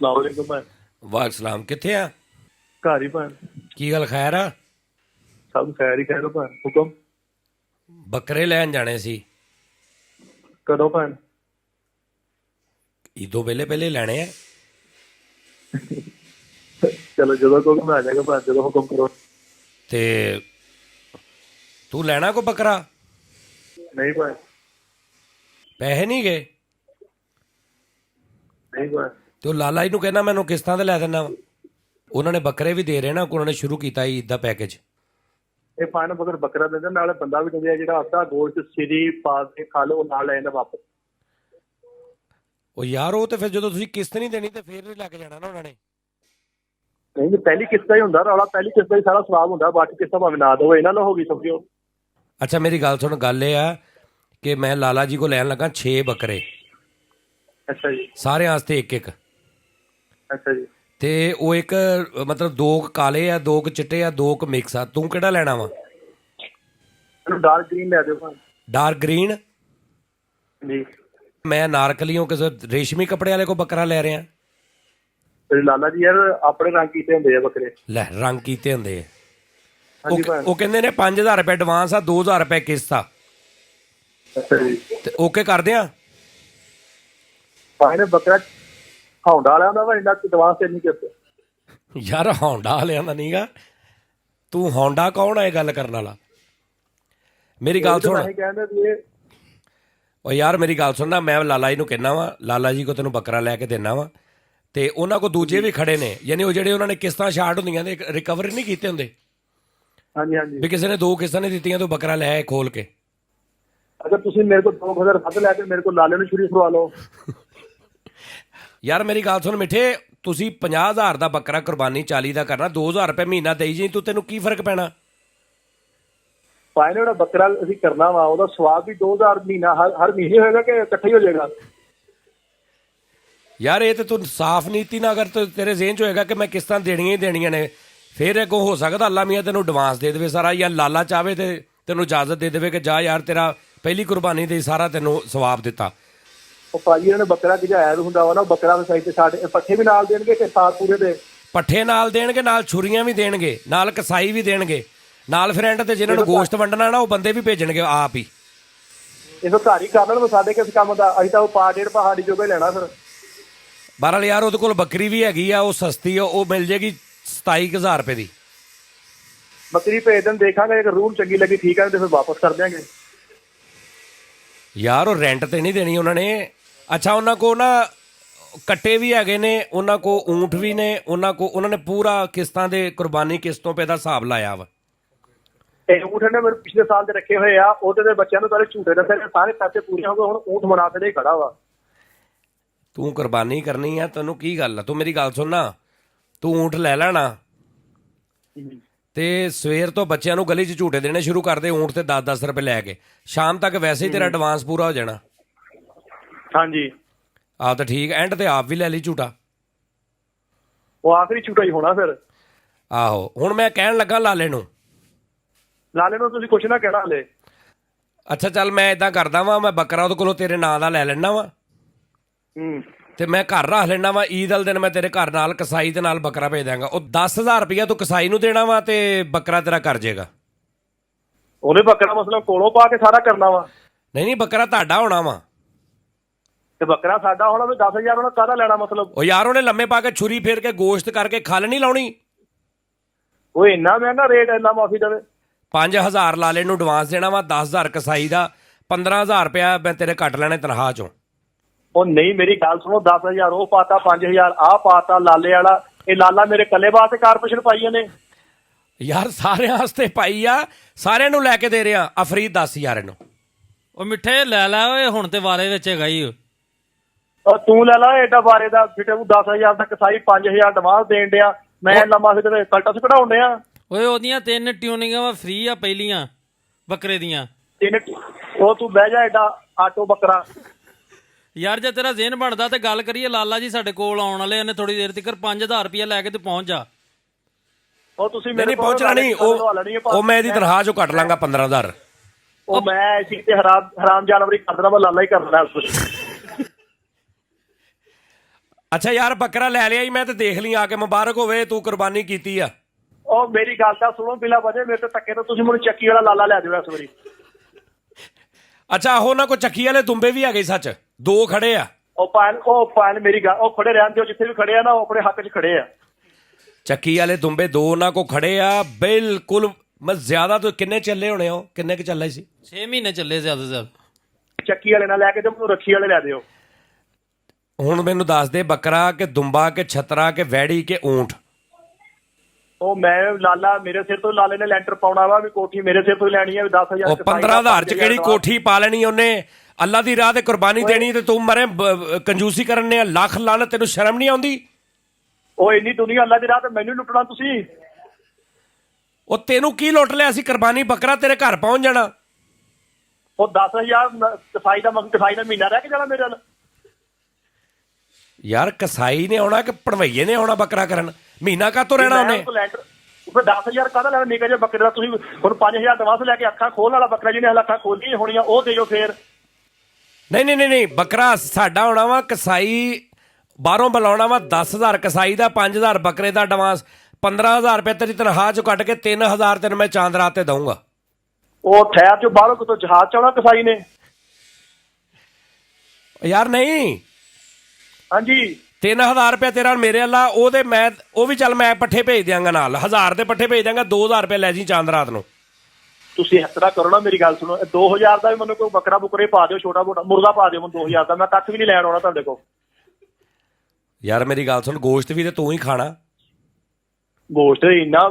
सलामकुम भैन। वाह सलाम किथे आ? घर ही भैन। की गल खैर आ? सब खैर ही खैर भैन। हुक्म? बकरे लैन जाने सी। कदों भैन? ईदों पहले पहले लैने आ। चलो जो को मैं आ जाएगा भैन, जो हुक्म करो। ते तू लैना को बकरा? नहीं भैन। पैसे नहीं गए? नहीं भैन। तो लाला जी नूं कहना मैनू किस्तां ते लै देना वा। उन्होंने बकरे भी दे रहे ना, उन्होंने शुरू किया ईद का पैकेज। ये भैन मगर बकरा देंदे नाले बंदा भी दिंदे, जेड़ा अद्धा गोश्त सिरी पा के खा लो नाल ले जांदे वापस। ਉਹ ਯਾਰ ਉਹ ਤੇ ਫਿਰ ਜਦੋਂ ਤੁਸੀਂ ਕਿਸ਼ਤ ਨਹੀਂ ਦੇਣੀ ਤੇ ਫਿਰ ਲੈ ਕੇ ਜਾਣਾ ਨਾ ਉਹਨਾਂ ਨੇ। नहीं पहली किस्त का ही हुंदा रौला, पहली किस्त का ही सारा सवाब हुंदा, बाकी किस्तां भावें ना दो, इन्हां नाल हो गई समझो। ਅੱਛਾ ਮੇਰੀ ਗੱਲ ਸੁਣ, ਗੱਲ ਇਹ ਆ ਕਿ ਮੈਂ ਲਾਲਾ ਜੀ ਕੋ ਲੈਣ ਲੱਗਾ 6 ਬੱਕਰੇ। अच्छा जी। ਸਾਰਿਆਂ ਵਾਸਤੇ ਇੱਕ ਇੱਕ। अच्छा जी। ਤੇ ਉਹ ਇੱਕ ਮਤਲਬ 2 ਕਾਲੇ ਆ, 2 ਚਿੱਟੇ ਆ, 2 ਮਿਕਸ ਆ। ਤੂੰ ਕਿਹੜਾ ਲੈਣਾ ਵਾ? मैनूं डार्क ग्रीन लै दिओ भैन। Dark green? जी। मैं नारकलियों के रेशमी कपड़े वाले को बकरा ले रहे हैं। ਤੇ ਲਾਲਾ ਜੀ ਯਾਰ ਆਪਣੇ ਰੰਗ ਕੀਤੇ ਹੁੰਦੇ ਆ ਬੱਕਰੇ। ਲੈ ਰੰਗ ਕੀਤੇ ਹੁੰਦੇ ਆ। ਹਾਂਜੀ ਭੈਣ। ਉਹ ਕਹਿੰਦੇ ਨੇ 5000 ਰੁਪਏ ਐਡਵਾਂਸ ਆ, 2000 ਰੁਪਏ ਕਿਸ਼ਤ ਆ। ਅੱਛਾ ਜੀ। ਤੇ ਓਕੇ ਕਰਦੇ ਆ। ਭਾਈ ਨੇ ਬੱਕਰਾ ਹੌਂਡਾ ਵਾਲਿਆਂ ਦਾ ਵਾ, ਇੰਨਾ ਐਡਵਾਂਸ ਤੇ ਨਹੀਂ ਕਰਦੇ। ਯਾਰ ਹੌਂਡਾ ਵਾਲਿਆਂ ਦਾ ਨਹੀਂਗਾ। ਤੂੰ ਹੌਂਡਾ ਕੌਣ ਆ ਇਹ ਗੱਲ ਕਰਨ ਵਾਲਾ? ਮੇਰੀ ਗੱਲ ਸੁਣ। ਕਹਿੰਦੇ ਵੀ ਇਹ ਉਹ ਯਾਰ ਮੇਰੀ ਗੱਲ ਸੁਣਨਾ, ਮੈਂ ਲਾਲਾ ਜੀ ਨੂੰ ਕਹਿਣਾ ਵਾ, ਲਾਲਾ ਜੀ ਕੋ ਤੈਨੂੰ ਬੱਕਰਾ ਲੈ ਕੇ ਦੇਣਾ ਵਾ। ਤੇ ਉਹਨਾਂ ਕੋ ਦੂਜੇ ਵੀ ਖੜੇ ਨੇ, ਯਾਨੀ ਉਹ ਜਿਹੜੇ ਉਹਨਾਂ ਨੇ ਕਿਸ਼ਤਾਂ ਸ਼ਾਰਟ ਹੁੰਦੀਆਂ ਨੇ ਰਿਕਵਰ ਨਹੀਂ ਕੀਤੇ ਹੁੰਦੇ। ਹਾਂਜੀ ਹਾਂਜੀ। ਵੀ ਕਿਸੇ ਨੇ 2 ਕਿਸ਼ਤਾਂ ਨਹੀਂ ਦਿੱਤੀਆਂ, ਤੂੰ ਬੱਕਰਾ ਲੈ ਆਏ ਖੋਲ ਕੇ। ਅਗਰ ਤੁਸੀਂ ਮੇਰੇ ਕੋਲ 2000 ਵੱਧ ਲੈ ਕੇ ਮੇਰੇ ਕੋਲ ਲਾਲੇ ਨੂੰ ਸ਼ੁਰੂ ਕਰਵਾ ਲਓ। ਯਾਰ ਮੇਰੀ ਗੱਲ ਸੁਣ ਮਿੱਠੇ, ਤੁਸੀਂ 50000 ਦਾ ਬੱਕਰਾ ਕੁਰਬਾਨੀ 40 ਦਾ ਕਰਨਾ, 2000 ਰੁਪਏ ਮਹੀਨਾ ਦੇਈ ਜੀ ਤੂੰ, ਤੈਨੂੰ ਕੀ ਫਰਕ ਪੈਣਾ? ਭਾਈ ਨੇ ਜਿਹੜਾ ਬੱਕਰਾ ਅਸੀਂ ਕਰਨਾ ਵਾ ਉਹਦਾ ਸਵਾਬ ਵੀ 2000 ਮਹੀਨਾ ਹਰ ਮਹੀਨੇ ਹੋਏਗਾ ਕਿ ਇਕੱਠਾ ਹੀ ਹੋ ਜਾਏਗਾ? ਯਾਰ ਇਹ ਤੇ ਤੂੰ ਸਾਫ਼ ਨੀਤੀ ਨਾਲ ਅਗਰ ਤੇਰੇ ਜ਼ਿਹਨ 'ਚ ਹੋਏਗਾ ਕਿ ਮੈਂ ਕਿਸ਼ਤਾਂ ਦੇਣੀਆਂ ਹੀ ਦੇਣੀਆਂ ਨੇ, ਫਿਰ ਅੱਗੋਂ ਹੋ ਸਕਦਾ ਅੱਲਾ ਮੀਆਂ ਤੈਨੂੰ ਐਡਵਾਂਸ ਦੇ ਦੇਵੇ ਸਾਰਾ, ਜਾਂ ਲਾਲਾ ਚਾਹਵੇ ਤੇ ਤੈਨੂੰ ਇਜਾਜ਼ਤ ਦੇ ਦੇਵੇ ਕਿ ਜਾ ਯਾਰ ਤੇਰਾ ਪਹਿਲੀ ਕੁਰਬਾਨੀ ਦੇ ਸਾਰਾ ਤੈਨੂੰ ਸਵਾਬ ਦਿੱਤਾ। ਉਹ ਭਾਜੀ ਇਹਨਾਂ ਨੇ ਬੱਕਰਾ ਗਿਝਾਇਆ ਹੁੰਦਾ ਵਾ ਨਾ, ਬੱਕਰਾ ਵੀ ਸਾਈਡ ਤੇ ਸਾਡੇ ਪੱਠੇ ਵੀ ਨਾਲ ਦੇਣਗੇ ਕਿ ਸਾਥ ਪੂਰੇ ਦੇ ਪੱਠੇ ਨਾਲ ਦੇਣਗੇ, ਨਾਲ ਛੁਰੀਆਂ ਵੀ ਦੇਣਗੇ, ਨਾਲ ਕਸਾਈ ਵੀ ਦੇਣਗੇ, ਨਾਲ ਫਰੈਂਡ ਤੇ ਜਿਹਨਾਂ ਨੂੰ ਗੋਸ਼ਤ ਵੰਡਣਾ ਨਾ ਉਹ ਬੰਦੇ ਵੀ ਭੇਜਣਗੇ ਆਪ ਹੀ। ਇਹ ਘਰ ਹੀ ਕਰ ਲੈਣ, ਸਾਡੇ ਕਿਸ ਕੰਮ ਦਾ? ਅਸੀਂ ਤਾਂ ਉਹ ਪਾ 1.5 ਪਹਾੜੀ ਜੋਗਾ ਹੀ ਲੈਣਾ ਫਿਰ। ਬਹਰਾਲ ਯਾਰ ਉਹਦੇ ਕੋਲ ਬੱਕਰੀ ਵੀ ਹੈਗੀ ਆ, ਉਹ ਸਸਤੀ ਆ, ਉਹ ਮਿਲ ਜੇਗੀ 27000 ਰੁਪਏ ਦੀ। ਬੱਕਰੀ ਭੇਜ ਦੇਣ, ਦੇਖਾਂਗੇ, ਅਗਰ ਰੂਲ ਚੰਗੀ ਲੱਗੀ ਠੀਕ ਹੈ ਤੇ ਫਿਰ ਵਾਪਸ ਕਰ ਦਿਆਂਗੇ। ਯਾਰ ਉਹ ਰੈਂਟ ਤੇ ਨਹੀਂ ਦੇਣੀ ਉਹਨਾਂ ਨੇ। ਅੱਛਾ ਉਹਨਾਂ ਕੋ ਨਾ ਕੱਟੇ ਵੀ ਹੈਗੇ ਨੇ, ਉਹਨਾਂ ਕੋ ਊਂਠ ਵੀ ਨੇ, ਉਹਨਾਂ ਨੇ ਪੂਰਾ ਕਿਸ਼ਤਾਂ ਦੇ ਕੁਰਬਾਨੀ ਕਿਸ਼ਤੋਂ ਪੇ ਦਾ ਹਿਸਾਬ ਲਾਇਆ ਵਾ। ਇਹ ਊਂਠ ਨੇ ਮੇਰੇ ਪਿਛਲੇ ਸਾਲ ਦੇ ਰੱਖੇ ਹੋਏ ਆ, ਉਹਦੇ ਦੇ ਬੱਚਿਆਂ ਨੂੰ ਪਹਿਲੇ ਝੂਟੇ ਦੱਸੇ, ਸਾਰੇ ਪੈਸੇ ਪੂਰੇ ਹੋ ਗਏ, ਹੁਣ ਊਂਠ ਬਣਾ ਕੇ ਦੇ ਖੜਾ ਵਾ। ਤੂੰ ਕੁਰਬਾਨੀ ਕਰਨੀ ਆ, ਤੈਨੂੰ ਕੀ ਗੱਲ ਆ? ਤੂੰ ਮੇਰੀ ਗੱਲ ਸੁਣਨਾ, ਤੂੰ ਊਂਠ ਲੈ ਲੈਣਾ ਤੇ ਸਵੇਰ ਤੋਂ ਬੱਚਿਆਂ ਨੂੰ ਗਲੀ 'ਚ ਝੂਟੇ ਦੇਣੇ ਸ਼ੁਰੂ ਕਰ ਦੇ ਊਂਠ ਤੇ 10-10 ਰੁਪਏ ਲੈ ਕੇ, ਸ਼ਾਮ ਤੱਕ ਵੈਸੇ ਹੀ ਤੇਰਾ ਐਡਵਾਂਸ ਪੂਰਾ ਹੋ ਜਾਣਾ। ਹਾਂਜੀ ਆਹ ਤਾਂ ਠੀਕ, ਐਂਡ ਤੇ ਆਪ ਵੀ ਲੈ ਲਈ ਝੂਟਾ। ਉਹ ਆਖਰੀ ਝੂਟਾ ਹੀ ਹੋਣਾ ਫਿਰ। ਆਹੋ ਹੁਣ ਮੈਂ ਕਹਿਣ ਲੱਗਾ ਲਾਲੇ ਨੂੰ ਤੁਸੀਂ ਕੁਛ ਨਾ ਕਹਿਣਾ ਹਲੇ। ਅੱਛਾ ਚੱਲ ਮੈਂ ਇਦਾਂ ਕਰਦਾ ਵਾਂ, ਮੈਂ ਬੱਕਰਾ ਉਹਦੇ ਕੋਲੋਂ ਤੇਰੇ ਨਾਂ ਦਾ ਲੈ ਲੈਣਾ ਵਾ ਤੇ ਮੈਂ ਘਰ ਰੱਖ ਲੈਣਾ ਵਾ। ਈਦ ਵਾਲੇ ਦਿਨ ਮੈਂ ਤੇਰੇ ਘਰ ਨਾਲ ਕਸਾਈ ਦੇ ਨਾਲ ਬੱਕਰਾ ਭੇਜ ਦਾਂਗਾ। ਉਹ 10000 ਰੁਪਇਆ ਤੂੰ ਕਸਾਈ ਨੂੰ ਦੇਣਾ ਵਾ ਤੇ ਬੱਕਰਾ ਤੇਰਾ ਕਰ ਜਾਏਗਾ। ਉਹਨੇ ਬੱਕਰਾ ਮਤਲਬ ਕੋਲੋਂ ਪਾ ਕੇ ਸਾਰਾ ਕਰਨਾ ਵਾ? ਨਹੀਂ ਬੱਕਰਾ ਤੁਹਾਡਾ ਹੋਣਾ ਵਾ। ਤੇ ਬੱਕਰਾ ਸਾਡਾ ਹੋਣਾ ਵੀ 10000 ਉਹਨੇ ਕਾਹਦਾ ਲੈਣਾ ਮਤਲਬ? ਉਹ ਯਾਰ ਉਹਨੇ ਲੰਮੇ ਪਾ ਕੇ ਛੁਰੀ ਫੇਰ ਕੇ ਗੋਸ਼ਤ ਕਰਕੇ ਖੱਲ ਨਹੀਂ ਲਾਉਣੀ। ਉਹ ਇੰਨਾ ਮਹਿੰਗਾ ਰੇਟ, ਇੰਨਾ ਮਾਫੀ ਦੇਵੇ। 5000 ਲਾਲੇ ਨੂੰ ਐਡਵਾਂਸ ਦੇਣਾ ਵਾ, 10000 ਕਸਾਈ ਦਾ, 15000 ਰੁਪਇਆ ਮੈਂ ਤੇਰੇ ਕੱਟ ਲੈਣੇ ਤਨਖਾਹ ਚੋਂ। ਉਹ ਨਹੀਂ ਮੇਰੀ ਗੱਲ ਸੁਣੋ, 10000 ਉਹ ਪਾਤਾ, 5000 ਆਹ ਪਾਤਾ ਲਾਲੇ ਵਾਲਾ। ਇਹ ਲਾਲਾ ਮੇਰੇ ਕੱਲੇ ਵਾਸਤੇ ਕਾਰਪੋਰੇਸ਼ਨ ਪਾਈ ਨੇ ਯਾਰ? ਸਾਰਿਆਂ ਵਾਸਤੇ ਪਾਈ ਆ, ਸਾਰਿਆਂ ਨੂੰ ਲੈ ਕੇ ਦੇ ਰਿਹਾ। ਅਫਰੀਦ ਦੱਸ ਯਾਰ ਇਹਨੂੰ। ਉਹ ਮਿੱਠੇ ਲੈ ਲੈ ਓਏ, ਹੁਣ ਤੇ ਵਾਰੇ ਵਿੱਚ ਹੈਗਾ ਹੀ। ਉਹ ਤੂੰ ਲੈ ਲਾ ਏਡਾ ਬਾਰੇ ਦਾ ਫਿਟੇ, 10000 ਦਾ ਕਸਾਈ 5000 ਐਡਵਾਂਸ ਦੇਣ ਡਿਆ, ਮੈਂ ਲੰਮਾ ਫਿਟੇ ਕਲਟਸ ਕਢਾਉਣ ਡਿਆ। ਓਏ ਉਹਦੀਆਂ 3 ਟਿਊਨਿੰਗਾਂ ਵਾ ਫ੍ਰੀ ਆ ਪਹਿਲੀਆਂ ਬੱਕਰੇ ਦੀਆਂ। ਉਹ ਤੂੰ ਬਹਿ ਜਾ ਏਡਾ ਆਟੋ ਬੱਕਰਾ। ਯਾਰ ਜੇ ਤੇਰਾ ਜ਼ਿਹਨ ਬਣਦਾ ਤੇ ਗੱਲ ਕਰੀਏ, ਲਾਲਾ ਜੀ ਸਾਡੇ ਕੋਲ ਆਉਣ ਵਾਲੇ ਨੇ ਥੋੜੀ ਦੇਰ ਤੱਕ, 5000 ਰੁਪਇਆ ਲੈ ਕੇ ਤੇ ਪਹੁੰਚ ਜਾ। ਉਹ ਤੁਸੀਂ ਨਹੀਂ ਪਹੁੰਚਣਾ ਨਹੀਂ, ਉਹ ਮੈਂ ਇਹਦੀ ਤਨਖਾਹ ਚੋਂ ਕੱਟ ਲਾਂਗਾ 15000। ਉਹ ਮੈਂ ਇਸੇ ਤੇ ਹਰਾਮ ਜਾਨਵਰੀ ਕਰਦਾ ਵਾ, ਲਾਲਾ ਹੀ ਕਰਦਾ। ਅੱਛਾ ਯਾਰ ਬੱਕਰਾ ਲੈ ਲਿਆ ਹੀ ਮੈਂ ਤੇ ਦੇਖ ਲਈ ਆ ਕੇ, ਮੁਬਾਰਕ ਹੋਵੇ ਤੂੰ ਕੁਰਬਾਨੀ ਕੀਤੀ ਆ। ਉਹ ਮੇਰੀ ਗੱਲ ਤਾਂ ਸੁਣੋ, ਬਿਲਾ ਵਜੇ ਮੇਰੇ ਤੋਂ ਧੱਕੇ ਤੋਂ ਤੁਸੀਂ ਮੈਨੂੰ ਚੱਕੀ ਵਾਲਾ ਲਾਲਾ ਲੈ ਦਿਓ ਇਸ ਵਾਰੀ। ਅੱਛਾ ਉਹਨਾਂ ਕੋ ਚੱਕੀ ਵਾਲੇ ਦੁੰਬੇ ਵੀ ਹੈਗੇ ਸੱਚ, 2 ਖੜੇ ਆ। ਉਹ ਪਾਇਲ ਮੇਰੀ ਗੱਲ, ਉਹ ਖੜੇ ਰਹਿਣ ਦਿਓ, ਜਿੱਥੇ ਵੀ ਖੜੇ ਆ ਨਾ ਉਹ ਆਪਣੇ ਹੱਕ 'ਚ ਖੜੇ ਆ। ਚੱਕੀ ਵਾਲੇ ਦੁੰਬੇ 2 ਉਹਨਾਂ ਕੋ ਖੜੇ ਆ ਬਿਲਕੁਲ। ਮੈਂ ਜ਼ਿਆਦਾ ਤੋਂ ਕਿੰਨੇ ਚੱਲੇ ਹੋਣੇ ਹੋ, ਕਿੰਨੇ ਕੁ ਚੱਲੇ ਸੀ? 6 ਮਹੀਨੇ ਚੱਲੇ ਜ਼ਿਆਦਾ ਤੋਂ ਜ਼ਿਆਦਾ। ਚੱਕੀ ਵਾਲੇ ਨਾਲ ਲੈ ਕੇ ਤੇ ਮੈਨੂੰ ਰੱਖੀ ਵਾਲੇ ਲੈ ਦਿਓ। ਹੁਣ ਮੈਨੂੰ ਦੱਸ ਦੇ, ਬੱਕਰਾ ਕਿ ਦੁੰਬਾ ਕਿ ਛਤਰਾ ਕਿ ਵੈੜੀ ਕਿ ਊਂਠ? ਉਹ ਮੈਂ ਲਾਲਾ, ਮੇਰੇ ਸਿਰ ਤੋਂ ਲਾਲੇ ਨੇ ਲੈਂਟਰ ਪਾਉਣਾ ਵਾ ਵੀ ਕੋਠੀ ਮੇਰੇ ਸਿਰ ਤੋਂ ਹੀ ਲੈਣੀ ਹੈ ਵੀ 10,000। ਉਹ 15,000 ਚ ਕਿਹੜੀ ਕੋਠੀ ਪਾ ਲੈਣੀ ਉਹਨੇ? ਅੱਲਾ ਦੀ ਰਾਹ ਤੇ ਕੁਰਬਾਨੀ ਦੇਣੀ ਤੇ ਤੂੰ ਮਰੇ ਕੰਜੂਸੀ ਕਰਨ ਨੇ ਲੱਖ ਲਾਣ। ਤੈਨੂੰ ਸ਼ਰਮ ਨਹੀਂ ਆਉਂਦੀ? ਉਹ ਇੰਨੀ ਦੁਨੀਆ ਅੱਲਾ ਦੀ ਰਾਹ ਤੇ ਮੈਨੂੰ ਲੁੱਟਣਾ ਤੁਸੀਂ। ਉਹ ਤੈਨੂੰ ਕੀ ਲੁੱਟ ਲਿਆ ਸੀ? ਕੁਰਬਾਨੀ ਬੱਕਰਾ ਤੇਰੇ ਘਰ ਪਹੁੰਚ ਜਾਣਾ। ਉਹ 10,000 ਕਸਾਈ ਦਾ ਮਹੀਨਾ ਰਹਿ ਕੇ ਜਾਣਾ ਮੇਰੇ ਨਾਲ। ਯਾਰ ਕਸਾਈ ਨੇ ਆਉਣਾ ਕਿ ਭਣਵਈਏ ਨੇ ਆਉਣਾ ਬੱਕਰਾ ਕਰਨ? ਮਹੀਨਾ ਕਾਹਤੋਂ ਰਹਿਣਾ ਉਹਨੇ? ਫਿਰ 10,000 ਕਾਹਦਾ ਲੈਣਾ ਨਿੱਕਾ ਜਿਹਾ ਬੱਕਰੇ ਦਾ? ਤੁਸੀਂ ਹੁਣ 5,000 ਦਵਾਸ ਲੈ ਕੇ ਅੱਖਾਂ ਖੋਲਣ ਵਾਲਾ ਬੱਕਰਾ ਜਿਹਨੇ ਹਲ ਅੱਖਾਂ ਖੋਲੀਆਂ ਹੋਣੀਆਂ ਉਹ ਦੇ ਜੋ ਫੇਰ। ਨਹੀਂ ਬੱਕਰਾ ਸਾਡਾ ਹੋਣਾ ਵਾ, ਕਸਾਈ ਬਾਹਰੋਂ ਬੁਲਾਉਣਾ ਵਾ। 10,000 ਕਸਾਈ ਦਾ, 5,000 ਬੱਕਰੇ ਦਾ ਐਡਵਾਂਸ, 15,000 ਰੁਪਏ ਤੇਰੀ ਤਨਖਾਹ ਚੋਂ ਕੱਟ ਕੇ 3,000 ਤੈਨੂੰ ਮੈਂ ਚਾਂਦ ਰਾਤ ਤੇ ਦਊਂਗਾ। ਉਹ ਠਹਿਰ ਚੋਂ ਬਾਹਰੋਂ ਕਿਤੋਂ ਜਹਾਜ਼ ਚ ਆਉਣਾ ਕਸਾਈ ਨੇ? ਯਾਰ ਨਹੀਂ, ਹਾਂਜੀ 3,000 ਰੁਪਏ ਤੇਰਾ ਮੇਰੇ ਵਾਲਾ, ਉਹਦੇ ਮੈਂ ਉਹ ਵੀ ਚੱਲ ਮੈਂ ਪੱਠੇ ਭੇਜ ਦਿਆਂਗਾ ਨਾਲ, 1000 ਦੇ ਪੱਠੇ ਭੇਜ ਦਿਆਂਗਾ, 2,000 ਰੁਪਏ ਲੈ ਜੀ ਚਾਂਦ ਰਾਤ ਨੂੰ। ਤੁਸੀਂ ਇਸ ਤਰ੍ਹਾਂ ਕਰੋ ਨਾ, ਮੇਰੀ ਗੱਲ ਸੁਣੋ, 2,000 ਦਾ ਵੀ ਮੈਨੂੰ ਕੋਈ ਬੱਕਰਾ ਬੁਕਰੇ ਪਾ ਦਿਓ, ਛੋਟਾ ਮੋਟਾ ਮੁਰਗਾ ਪਾ ਦਿਓ ਮੈਨੂੰ 2,000 ਦਾ। ਮੈਂ ਕੱਖ ਵੀ ਨਹੀਂ ਲੈਣ ਆਉਣਾ ਤੁਹਾਡੇ ਕੋਲ। ਯਾਰ ਮੇਰੀ ਗੱਲ ਸੁਣ, ਗੋਸ਼ਤ ਵੀ ਤੇ ਤੂੰ ਹੀ ਖਾਣਾ। ਗੋਸ਼ਤ ਇੰਨਾ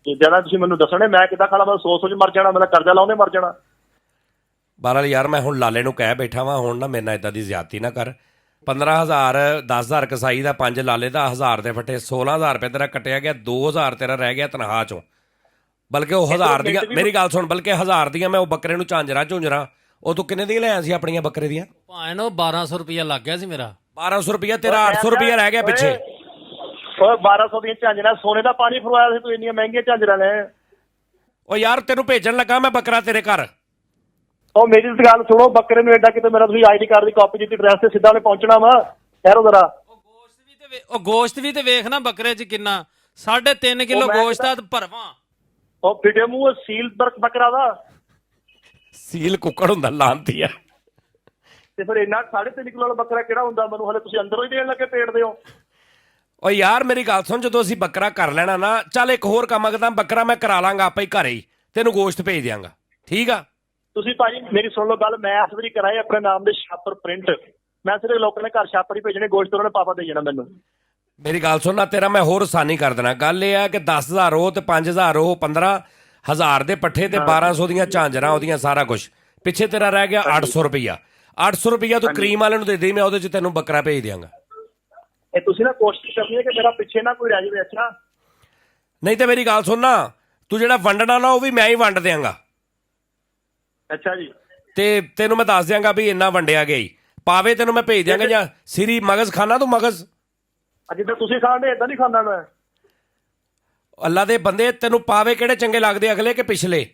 ਜਿਆਦਾ ਤੁਸੀਂ ਮੈਨੂੰ ਦੱਸਣੇ, ਮੈਂ ਕਿੱਦਾਂ ਖਾਣਾ? ਮੈਂ ਸੋਚ ਮਰ ਜਾਣਾ, ਮੇਰਾ ਕਰਜ਼ਾ ਲਾਉਂਦੇ ਮਰ ਜਾਣਾ। ਬਹਰਹਾਲ ਯਾਰ ਮੈਂ ਹੁਣ ਲਾਲੇ ਨੂੰ ਕਹਿ ਬੈਠਾ ਵਾਂ, ਹੁਣ ਨਾ ਮੇਰੇ ਨਾਲ ਏਦਾਂ ਦੀ ਜ਼ਿਆਦਤੀ ਨਾ ਕਰ। 15,000 10,000 ਕਸਾਈ ਦਾ, 5 ਲਾਲੇ ਦਾ, 1000 ਦੇ ਫੱਟੇ, 16,000 ਰੁਪਏ ਤੇਰਾ ਕੱਟਿਆ ਗਿਆ, 2,000 ਤੇਰਾ ਰਹਿ ਗਿਆ ਤਨਖਾਹ ਚੋਂ। ਬਲਕਿ ਉਹ 1000 ਦੀਆਂ, ਮੇਰੀ ਗੱਲ ਸੁਣ, ਬਲਕਿ 1000 ਦੀਆਂ ਮੈਂ ਉਹ ਬੱਕਰੇ ਨੂੰ ਝੁੰਜਰਾਂ ਉਹ ਤੂੰ ਕਿੰਨੇ ਦੀਆਂ ਲਿਆਇਆ ਸੀ ਆਪਣੀਆਂ ਬੱਕਰੇ ਦੀਆਂ? ਭਾਵੇਂ ਨਾ 1,200 ਰੁਪਇਆ ਲੱਗ ਗਿਆ ਸੀ ਮੇਰਾ। 1,200 ਰੁਪਇਆ ਤੇਰਾ, 800 ਰੁਪਇਆ ਰਹਿ ਗਿਆ ਪਿੱਛੇ। ਓਏ 1,200 ਦੀਆਂ ਝਾਂਜਰਾਂ, ਸੋਨੇ ਦਾ ਪਾਣੀ ਫਰਵਾਇਆ ਸੀ ਤੂੰ, ਇੰਨੀਆਂ ਮਹਿੰਗੀਆਂ ਝਾਂਜਰਾਂ ਲੈ। ਉਹ ਯਾਰ ਤੈਨੂੰ ਭੇਜਣ ਲੱਗਾ ਮੈਂ ਬੱਕਰਾ ਤੇਰੇ ਘਰ। ਉਹ ਮੇਰੀ ਗੱਲ ਸੁਣੋ, ਬੱਕਰੇ ਨੂੰ ਏਡਾ ਕਿਤੇ ਮੇਰਾ ਤੁਸੀਂ ਆਈਡੀ ਕਾਰਡ ਦੀ ਕਾਪੀ ਦਿੱਤੀ, ਐਡਰੈਸ ਤੇ ਸਿੱਧਾ ਉਹਨੇ ਪਹੁੰਚਣਾ ਵਾ। ਠਹਿਰੋ ਜ਼ਰਾ। ਉਹ ਗੋਸ਼ਤ ਵੀ ਤੇ ਵੇਖ ਨਾ ਬੱਕਰੇ 'ਚ ਕਿੰਨਾ, 3.5 ਕਿਲੋ ਗੋਸ਼ਤ ਆ ਭਰਵਾਂ। ਉਹ ਫਿਟੇ ਮੂੰਹ ਸੀਲ ਬੱਕਰਾ ਦਾ। ਸੀਲ ਕੁੱਕੜ ਹੁੰਦਾ ਲਾਂਤੀ ਆ। ਤੇ ਫਿਰ ਇੰਨਾ 3.5 ਕਿਲੋ ਵਾਲਾ ਬੱਕਰਾ ਕਿਹੜਾ ਹੁੰਦਾ? ਮੈਨੂੰ ਹਲੇ ਤੁਸੀਂ ਅੰਦਰੋਂ ਹੀ ਦੇਣ ਲੱਗੇ ਪੇਟ ਦਿਓ। ਓ ਯਾਰ ਮੇਰੀ ਗੱਲ ਸੁਣ, ਜਦੋਂ ਅਸੀਂ ਬੱਕਰਾ ਕਰ ਲੈਣਾ ਨਾ, ਚੱਲ ਇੱਕ ਹੋਰ ਕੰਮ ਅਗਦਾ, ਬੱਕਰਾ ਮੈਂ ਕਰਾ ਲਾਂਗਾ ਆਪੇ ਹੀ ਘਰੇ ਹੀ, ਤੈਨੂੰ ਗੋਸ਼ਤ ਭੇਜ ਦਿਆਂਗਾ, ਠੀਕ ਆ? ਤੁਸੀਂ ਭਾਜੀ ਮੇਰੀ ਸੁਣ ਲਓ ਗੱਲ, ਮੈਂ ਇਸ ਵਾਰੀ ਕਰਾਏ ਆਪਣੇ ਨਾਮ ਦੇ ਛਾਪਰ ਪ੍ਰਿੰਟ। ਮੈਂ ਸਿਰਫ ਲੋਕਾਂ ਨੇ ਘਰ ਛਾਪਰ ਹੀ ਭੇਜਣੇ, ਗੋਸ਼ਤ ਉਹਨਾਂ ਨੇ ਪਾਪਾ ਦੇ ਜਾਣਾ ਮੈਨੂੰ। ਮੇਰੀ ਗੱਲ ਸੁਣ ਨਾ, ਤੇਰਾ ਮੈਂ ਹੋਰ ਆਸਾਨੀ ਕਰ ਦੇਣਾ। ਗੱਲ ਇਹ ਆ ਕਿ 10,000 ਉਹ ਤੇ 5,000 ਉਹ, 15,000 ਦੇ ਪੱਠੇ ਤੇ 1,200 ਦੀਆਂ ਝਾਂਜਰਾਂ ਉਹਦੀਆਂ, ਸਾਰਾ ਕੁਝ ਪਿੱਛੇ ਤੇਰਾ ਰਹਿ ਗਿਆ 800 ਰੁਪਈਆ। 800 ਰੁਪਈਆ ਤੂੰ ਕਰੀਮ ਵਾਲੇ ਨੂੰ ਦੇ ਦੇ, ਮੈਂ ਉਹਦੇ 'ਚ ਤੈਨੂੰ ਬੱਕਰਾ ਭੇਜ ਦਿਆਂਗਾ। ਇਹ ਤੁਸੀਂ ਨਾ ਕੋਸ਼ਿਸ਼ ਕਰਨੀ ਹੈ ਕਿ ਮੇਰਾ ਪਿੱਛੇ ਨਾ ਕੋਈ ਰਹਿ ਜਾਵੇ। ਅੱਛਾ ਨਹੀਂ ਤੇ ਮੇਰੀ ਗੱਲ ਸੁਣ ਨਾ, ਤੂੰ ਜਿਹੜਾ ਵੰਡਣਾ ਨਾ ਉਹ ਵੀ ਮੈਂ ਹੀ ਵੰਡ ਦਿਆਂਗਾ। ਅੱਛਾ ਜੀ। ਤੇ ਤੈਨੂੰ ਮੈਂ ਦੱਸ ਦਿਆਂਗਾ ਵੀ ਇੰਨਾ ਵੰਡਿਆ ਗਿਆ ਹੀ, ਪਾਵੇ ਤੈਨੂੰ ਮੈਂ ਭੇਜ ਦਿਆਂਗਾ। ਜਾਂ ਸਿਰੀ ਮਗਜ਼ ਖਾਣਾ ਤੂੰ? ਮਗਜ਼ ਜਿੱਦਾਂ ਤੁਸੀਂ ਖਾਂਦੇ ਏਦਾਂ ਨਹੀਂ ਖਾਂਦਾ ਮੈਂ। ਅੱਲਾ ਦੇ ਬੰਦੇ, ਤੈਨੂੰ ਪਾਵੇ ਕਿਹੜੇ ਚੰਗੇ ਲੱਗਦੇ, ਅਗਲੇ ਕਿ ਪਿਛਲੇ?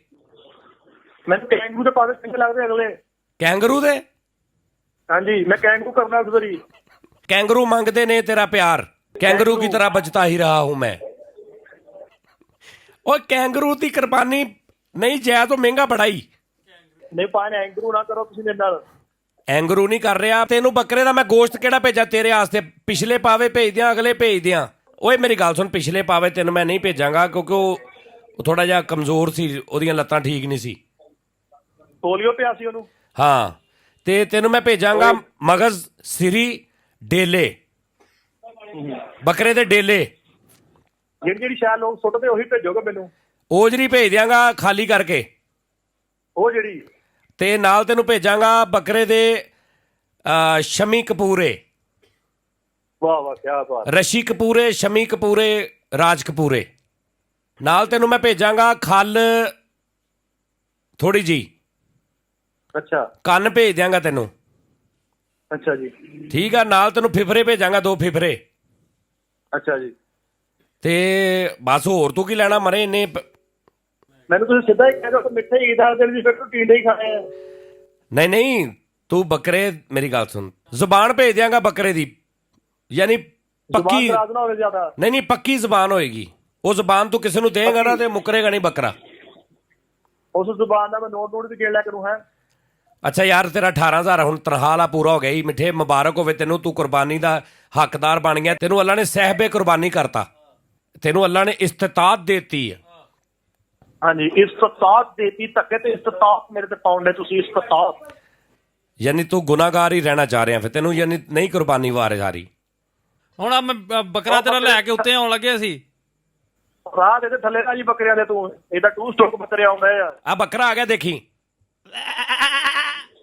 ਮੈਨੂੰ ਕੈਂਗਰੂ ਦੇ ਪਾਵੇ ਚੰਗੇ ਲੱਗਦੇ ਅਗਲੇ। ਕੈਂਗਰੂ ਦੇ? ਹਾਂਜੀ ਮੈਂ ਕੈਂਗਰੂ ਕਰਨਾ ਇਸ ਵਾਰੀ। ਕੈਂਗਰੂ ਮੰਗਦੇ ਨੇ ਤੇਰਾ ਪਿਆਰ, ਕੈਂਗਰੂ की तरह बचता ही रहा हूं मैं। ਉਹ ਕੈਂਗਰੂ ਦੀ ਕੁਰਬਾਨੀ ਨਹੀਂ ਜਾਇ ਤੋਂ ਮਹਿੰਗਾ ਬੜਾਈ। ਨਹੀਂ ਪਾਣ ਐਂਗਰੂ ਨਾ ਕਰੋ ਤੁਸੀਂ ਮੇਰੇ ਨਾਲ। ਐਂਗਰੂ ਨਹੀਂ ਕਰ ਰਿਹਾ ਤੈਨੂੰ। ਬੱਕਰੇ ਦਾ ਮੈਂ ਗੋਸ਼ਤ ਕਿਹੜਾ ਭੇਜਾਂ ਤੇਰੇ ਵਾਸਤੇ? ਪਿਛਲੇ ਪਾਵੇ ਭੇਜ ਦਿਆਂ, ਅਗਲੇ ਭੇਜ ਦਿਆਂ? ਓਏ ਮੇਰੀ ਗੱਲ ਸੁਣ, ਪਿਛਲੇ ਪਾਵੇ ਤੈਨੂੰ ਮੈਂ ਨਹੀਂ ਭੇਜਾਂਗਾ ਕਿਉਂਕਿ ਉਹ ਥੋੜਾ ਜਿਹਾ ਕਮਜ਼ੋਰ ਸੀ, ਉਹਦੀਆਂ ਲੱਤਾਂ ਠੀਕ ਨਹੀਂ ਸੀ, ਪੋਲੀਓ ਪਿਆ ਸੀ ਉਹਨੂੰ। ਹਾਂ, ਤੇ ਤੈਨੂੰ ਮੈਂ ਭੇਜਾਂਗਾ ਮਗਜ਼, ਸਿਰੀ, ਡੇਲੇ, ਬੱਕਰੇ ਦੇ ਡੇਲੇ। ਜਿਹੜੀ ਸ਼ਾਇਦ ਲੋਕ ਸੁੱਟਦੇ ਉਹੀ ਭੇਜੋਗੇ ਮੈਨੂੰ। ਓਜਰੀ ਭੇਜ ਦਿਆਂਗਾ ਖਾਲੀ ਕਰਕੇ। ਉਹ ਜਿਹੜੀ ਤੇ ਨਾਲ ਤੈਨੂੰ ਭੇਜਾਂਗਾ ਬੱਕਰੇ ਦੇ ਸ਼ਮੀ ਕਪੂਰੇ। ਵਾਹ ਵਾਹ ਕੀ ਬਾਤ। ਰਸ਼ੀ ਕਪੂਰੇ, ਸ਼ਮੀ ਕਪੂਰੇ, ਰਾਜ ਕਪੂਰੇ। ਨਾਲ ਤੈਨੂੰ ਮੈਂ ਭੇਜਾਂਗਾ ਖੱਲ ਥੋੜੀ ਜੀ। ਅੱਛਾ। ਕੰਨ ਭੇਜ ਦਿਆਂਗਾ ਤੈਨੂੰ। ਅੱਛਾ ਜੀ ਠੀਕ ਆ। ਨਾਲ ਤੈਨੂੰ ਫਿਫਰੇ ਭੇਜਾਂਗਾ, 2 ਫਿਫਰੇ। ਅੱਛਾ ਜੀ। ਤੇ ਬਸ ਹੋਰ ਤੂੰ ਕੀ ਲੈਣਾ ਮਰੇ ਇੰਨੇ। ਮੈਨੂੰ ਤੁਸੀਂ ਸਿੱਧਾ ਹੀ ਕਹਿ ਦਿਓ ਮਿੱਠੇ ਈਦ ਵਾਲੇ ਦਿਨ ਵੀ ਫਿਰ ਤੂੰ ਟੀਂਡੇ ਹੀ ਖਾਣੇ ਆ। ਨਹੀਂ ਤੂੰ ਬੱਕਰੇ, ਮੇਰੀ ਗੱਲ ਸੁਣ, ਜ਼ੁਬਾਨ ਭੇਜ ਦਿਆਂਗਾ ਬੱਕਰੇ ਦੀ। ਯਾਨੀ ਪੱਕੀ ਜ਼ੁਬਾਨ ਨਾ ਹੋਵੇ ਜ਼ਿਆਦਾ। ਨਹੀਂ ਪੱਕੀ ਜ਼ਬਾਨ ਹੋਏਗੀ, ਉਹ ਜ਼ਬਾਨ ਤੂੰ ਕਿਸੇ ਨੂੰ ਦੇਗਾ ਨਾ ਤੇ ਮੁੱਕਰੇਗਾ ਨਹੀਂ ਬੱਕਰਾ। ਉਸ ਜ਼ੁਬਾਨ ਦਾ ਮੈਂ ਨੋਟ ਵੀ ਗਿਣ ਲਿਆ ਕਰੂੰ ਹੈ। ਅੱਛਾ ਯਾਰ ਤੇਰਾ 18,000 ਹੁਣ ਤਨਖਾਹ ਵਾਲਾ ਪੂਰਾ ਹੋ ਗਿਆ ਹੀ ਮਿੱਠੇ, ਮੁਬਾਰਕ ਹੋਵੇ ਤੈਨੂੰ, ਤੂੰ ਕੁਰਬਾਨੀ ਦਾ ਹੱਕਦਾਰ ਬਣ ਗਿਆ। ਤੈਨੂੰ ਅੱਲਾ ਨੇ ਸਹਿਬੇ ਕੁਰਬਾਨੀ ਕਰਤਾ, ਤੈਨੂੰ ਅੱਲਾ ਨੇ ਇਸਤਤਾਤ ਦੇਤੀ ਹੈ। ਹਾਂਜੀ ਇਸਤਤਾਤ ਦੇਤੀ, ਧੱਕੇ ਤੇ ਇਸਤਤਾਤ ਮੇਰੇ ਤੇ ਪਾਉਂਦੇ ਤੁਸੀਂ ਇਸਤਤਾਤ। ਯਾਨੀ ਤੂੰ ਗੁਨਾਹਗਾਰ ਹੀ ਰਹਿਣਾ ਚਾਹ ਰਿਹਾ ਫਿਰ, ਤੈਨੂੰ ਯਾਨੀ ਨਹੀਂ ਕੁਰਬਾਨੀ ਵਾਰਿਸ ਆ ਰਹੀ। ਹੁਣ ਆ ਮੈਂ ਬੱਕਰਾ ਤੇਰਾ ਲੈ ਕੇ ਉੱਤੇ ਆਉਣ ਲੱਗੇ ਸੀ, ਰਾਹ ਦੇ ਥੱਲੇ ਨਾ ਜੀ ਬੱਕਰਿਆਂ ਦੇ, ਤੂੰ ਇਹਦਾ ਟੂ ਸਟੋਕ ਬੱਕਰੇ ਆਉਂਦੇ ਆ। ਆ ਬੱਕਰਾ ਆ ਗਿਆ ਦੇਖੀ,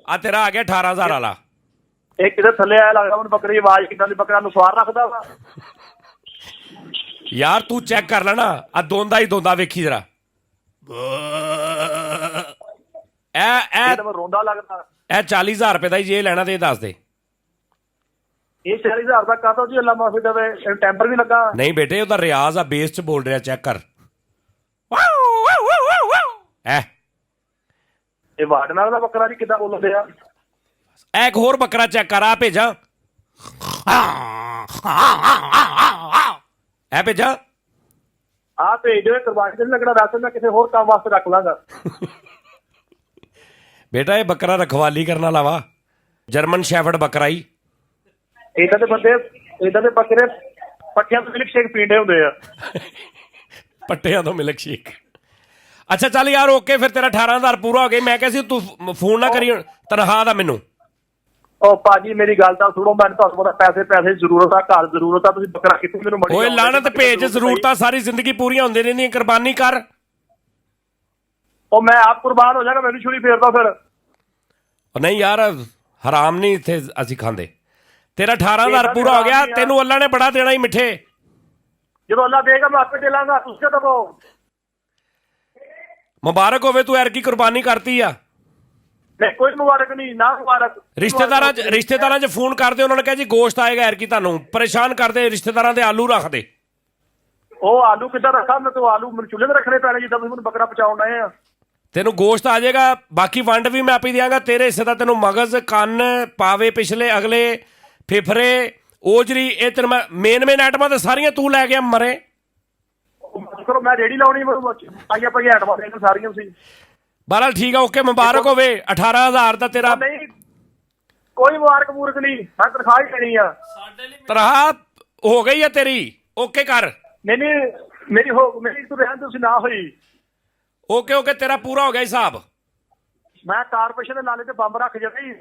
ਆ ਤੇਰਾ ਆ ਗਿਆ 18,000 ਵਾਲਾ। ਇਹ ਕਿਤੇ ਥੱਲੇ ਆਇਆ ਲੱਗਦਾ ਮੈਨੂੰ, ਬੱਕਰੀ ਦੀ ਆਵਾਜ਼ ਕਿੱਦਾਂ ਦੀ, ਬੱਕਰਾ ਨੂੰ ਸਵਾਰ ਰੱਖਦਾ ਵਾ। ਯਾਰ ਤੂੰ ਚੈੱਕ ਕਰ ਲੈਣਾ, ਆ ਦੋਂਦਾ ਹੀ ਦੋਂਦਾ ਵੇਖੀ ਜਰਾ। ਇਹ ਤਾਂ ਮੈਂ ਰੋਂਦਾ ਲੱਗਦਾ। ਇਹ 40,000 ਰੁਪਏ ਦਾ ਹੀ ਜੇ ਲੈਣਾ ਤੇ ਇਹ ਦੱਸ ਦੇ। ਇਹ 40,000 ਦਾ ਕਾਹਤੋਂ ਜੀ, ਅੱਲਾ ਮਾਫੀ ਦੇਵੇ, ਟੈਂਪਰ ਵੀ ਲੱਗਾ। ਨਹੀਂ ਬੇਟੇ ਉਹਦਾ ਰਿਆਜ਼ ਆ, ਬੇਸ ਚ ਬੋਲ ਰਿਹਾ, ਚੈੱਕ ਕਰ। ਇਹ ਵਾਰਡ ਨਾਲ ਦਾ ਬੱਕਰਾ ਜੀ ਕਿੱਦਾਂ ਬੋਲਦੇ ਆ। ਇਹ ਇੱਕ ਹੋਰ ਬੱਕਰਾ ਚੈੱਕ ਕਰ, ਆ ਭੇਜਾਂ, ਇਹ ਭੇਜਾਂ। ਆਹ ਭੇਜ ਦਿਓ, ਕੁਰਬਾਨੀ ਤੇ ਲੱਗਣਾ, ਦੱਸ ਮੈਂ ਕਿਸੇ ਹੋਰ ਕੰਮ ਵਾਸਤੇ ਰੱਖ ਲਾਂਗਾ। ਬੇਟਾ ਇਹ ਬੱਕਰਾ ਰਖਵਾਲੀ ਕਰਨ ਵਾਲਾ ਵਾ, ਜਰਮਨ ਸ਼ੈਫਰਡ ਬੱਕਰਾ ਹੀ। ਇਦਾਂ ਦੇ ਬੰਦੇ, ਇਦਾਂ ਦੇ ਬੱਕਰੇ ਪੱਠਿਆਂ ਤੋਂ ਮਿਲਕ ਸ਼ੇਕ ਪੀਂਦੇ ਹੁੰਦੇ ਆ। ਪੱਟਿਆਂ ਤੋਂ ਮਿਲਕ ਸ਼ੇਕ। ਅੱਛਾ ਚੱਲ ਯਾਰ ਓਕੇ, ਫਿਰ ਤੇਰਾ 18,000 ਪੂਰਾ ਹੋ ਗਿਆ। ਮੈਂ ਕਿਹਾ ਸੀ ਤੂੰ ਫੋਨ ਨਾ ਕਰੀ ਤਨਖਾਹ ਦਾ ਮੈਨੂੰ। ਉਹ ਭਾਜੀ ਮੇਰੀ ਗੱਲ ਤਾਂ ਸੁਣੋ, ਮੈਨੂੰ ਤੁਹਾਨੂੰ ਪਤਾ ਪੈਸੇ ਦੀ ਜ਼ਰੂਰਤ ਆ, ਘਰ ਜ਼ਰੂਰਤ ਆ, ਤੁਸੀਂ ਬੱਕਰਾ ਕਿੱਥੇ ਮੈਨੂੰ ਮੜੀ। ਓਏ ਲਾਣਤ ਭੇਜ, ਜ਼ਰੂਰਤਾਂ ਸਾਰੀ ਜ਼ਿੰਦਗੀ ਪੂਰੀਆਂ ਹੁੰਦੀਆਂ ਰਹਿੰਦੀਆਂ, ਕੁਰਬਾਨੀ ਕਰ। ਉਹ ਮੈਂ ਆਪ ਕੁਰਬਾਨ ਹੋ ਜਾਗਾ, ਮੈਨੂੰ ਛੁਰੀ ਫੇਰਦਾ ਫਿਰ। ਨਹੀਂ ਯਾਰ ਹਰਾਮ ਨਹੀਂ ਇੱਥੇ ਅਸੀਂ ਖਾਂਦੇ। ਤੇਰਾ 18,000 ਪੂਰਾ ਹੋ ਗਿਆ, ਤੈਨੂੰ ਅੱਲਾ ਨੇ ਬੜਾ ਦੇਣਾ ਹੀ ਮਿੱਠੇ। ਜਦੋਂ ਅੱਲਾ ਦੇਗਾ ਮੈਂ ਆਪੇ ਦੇ ਲਾਂਗਾ, ਤੁਸੀਂ ਦਬੋ। ਮੁਬਾਰਕ ਹੋਵੇ, ਤੂੰ ਐਰਕੀ ਕੁਰਬਾਨੀ ਕਰਤੀ ਆ। ਨਹੀਂ ਕੋਈ ਮੁਬਾਰਕ ਨਹੀਂ, ਨਾ ਮੁਬਾਰਕ। ਰਿਸ਼ਤੇਦਾਰਾਂ 'ਚ ਫੋਨ ਕਰਦੇ, ਉਹਨਾਂ ਨੇ ਕਿਹਾ ਜੀ ਗੋਸ਼ਤ ਆਏਗਾ ਐਰਕੀ, ਤੁਹਾਨੂੰ ਪਰੇਸ਼ਾਨ ਕਰਦੇ ਰਿਸ਼ਤੇਦਾਰਾਂ ਦੇ ਆਲੂ ਰੱਖਦੇ। ਉਹ ਆਲੂ ਕਿੱਦਾਂ ਰੱਖਾਂ ਮੈਂ, ਤੂੰ ਆਲੂ ਮੈਨੂੰ ਚੁੱਲ੍ਹੇ ਤੇ ਰੱਖਣੇ ਪੈਣੇ ਜਿੱਦਾਂ ਤੁਸੀਂ ਮੈਨੂੰ ਬੱਕਰਾ ਪਹੁੰਚਾਉਣ ਆਏ ਆ। ਤੈਨੂੰ ਗੋਸ਼ਤ ਆ ਜਾਏਗਾ, ਬਾਕੀ ਵੰਡ ਵੀ ਮੈਂ ਆਪੇ ਦਿਆਂਗਾ। ਤੇਰੇ ਹਿੱਸੇ ਦਾ ਤੈਨੂੰ ਮਗਜ਼, ਕੰਨ, ਪਾਵੇ ਪਿਛਲੇ ਅਗਲੇ, ਫੇਫੜੇ, ਓਜਰੀ, ਇਹ ਤੈਨੂੰ ਮੈਂ ਮੇਨ ਆਈਟਮਾਂ ਤੇ ਸਾਰੀਆਂ ਤੂੰ ਲੈ ਗਿਆ ਮਰੇ। ਕਰੋ ਮੈਂ ਰੇੜੀ ਲਾਉਣੀ, ਪਾਈਆਂ ਪਾਈਆਂ ਆਈਟਮਾਂ ਦੇ ਸਾਰੀਆਂ ਸੀ। ਬਹਰਾਲ ਠੀਕ ਆ, ਓਕੇ ਮੁਬਾਰਕ ਹੋਵੇ। 18,000 ਦਾ ਤੇਰਾ। ਨਹੀਂ ਕੋਈ ਮੁਬਾਰਕ ਮੂਰਕ ਨਹੀਂ, ਮੈਂ ਤਨਖਾਹ ਹੀ ਦੇਣੀ ਆ। ਤਨਖਾਹ ਹੋ ਗਈ ਆ ਤੇਰੀ, ਓਕੇ ਕਰ। ਨਹੀਂ ਮੇਰੀ ਤੂੰ ਰਹਿਣ ਤੁਸੀਂ ਨਾ ਹੋਈ। ਓਕੇ ਤੇਰਾ ਪੂਰਾ ਹੋ ਗਿਆ ਹਿਸਾਬ। ਮੈਂ ਕਾਰਪੋਰੇਸ਼ਨ ਦੇ ਨਾਲੇ ਤੇ ਬੰਬ ਰੱਖ ਜਾਣਾ।